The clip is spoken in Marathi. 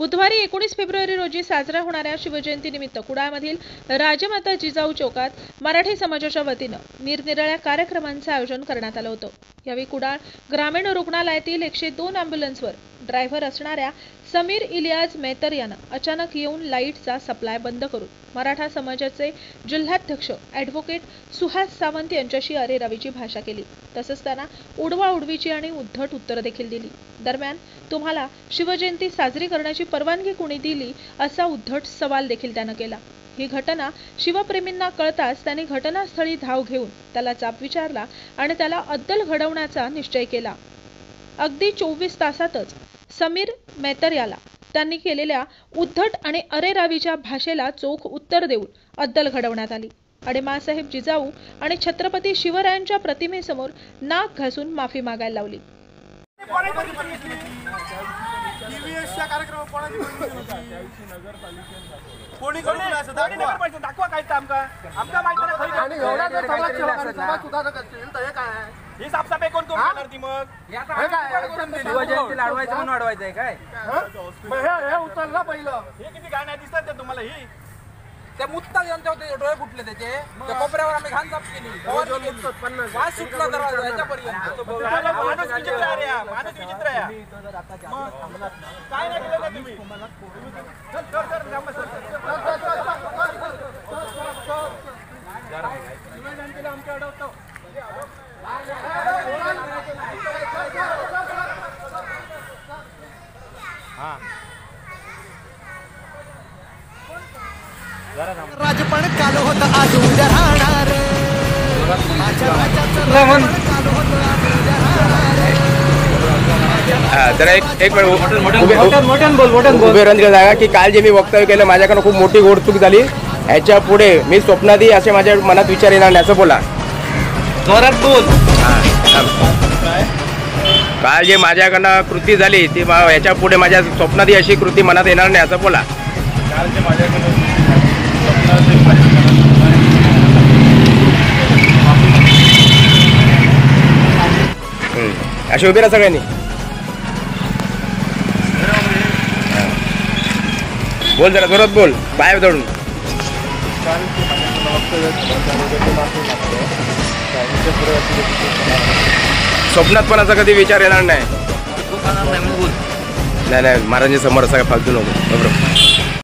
बुधवारी 19 फेब्रुवारी रोजी साजरा होणाऱ्या शिवजयंतीनिमित्त कुडाळमधील राजमाता जिजाऊ चौकात मराठी समाजाच्या वतीनं निरनिराळ्या कार्यक्रमांचं आयोजन करण्यात आलं होतं। यावेळी कुडाळ ग्रामीण रुग्णालयातील 102 अँब्युलन्सवर ड्रायव्हर असणाऱ्या समीर इलियास मेहतर यानं अचानक येऊन लाईटचा सप्लाय बंद करून मराठा समाजाचे जिल्हाध्यक्ष ॲडव्होकेट सुहास सावंत यांच्याशी अरेरावीची भाषा केली। तसंच त्यांना उडवाउडवीची आणि उद्धट उत्तरं देखील दिली। दरम्यान तुम्हाला शिवजयंती साजरी करण्याची परवानगी कोणी दिली असा उद्धट सवाल देखील त्यानं केला। ही घटना शिवप्रेमींना कळताच त्यांनी घटनास्थळी धाव घेऊन त्याला जाब विचारला आणि त्याला अद्दल घडवण्याचा निश्चय केला। अगदी 24 तासातच समीर मेहतर याला त्यांनी केलेल्या उद्धट आणि अरेरावीच्या भाषेला चोख उत्तर देऊन अद्दल घडवण्यात आली आणि माँसाहेब जिजाऊ आणि छत्रपती शिवरायांच्या प्रतिमेसमोर नाक घासून माफी मागायला लावली। ही साफसफाई कोण करणार ती मग? शिवजयंती लाडवायचं म्हणून वाढवायचंय काय? हे उचलला पहिलं. हे किती घाण आहे दिसतात ते तुम्हाला? ही त्या मुत्ता यांच्या होते डोळे फुटले त्याचे. त्या कोपऱ्यावर आम्ही घाण साफ केली. वास सुटला दरवाजा याच्यापर्यंत. माणूस विचित्र आहे रे, माणूस विचित्र आहे. काय नाही केलं तुम्ही? शिवजयंतीला आमच्या अडवतो. राजपण काल होत आज उद्या राहणार. जरा एक उभे रन जागा की काल जे मी वक्तव्य केलं माझ्याकडे खूप मोठी घोडचूक झाली. ह्याच्या पुढे मी स्वप्नादी असे माझ्या मनात विचार येणार नाही असं बोला. जोरात बोल. काल जे माझ्याकडनं कृती झाली ती ह्याच्या पुढे माझ्या स्वप्नादी अशी कृती मनात येणार नाही असं बोला. काल जे माझ्याकडनं अशी उभी राहा सगळ्यांनी. बोल जरा जोरात बोल, पाय धरून. स्वप्नात पण असा कधी विचार येणार नाही. नाही महाराजांच्या समोर असं काय फालतू नको. बरोबर.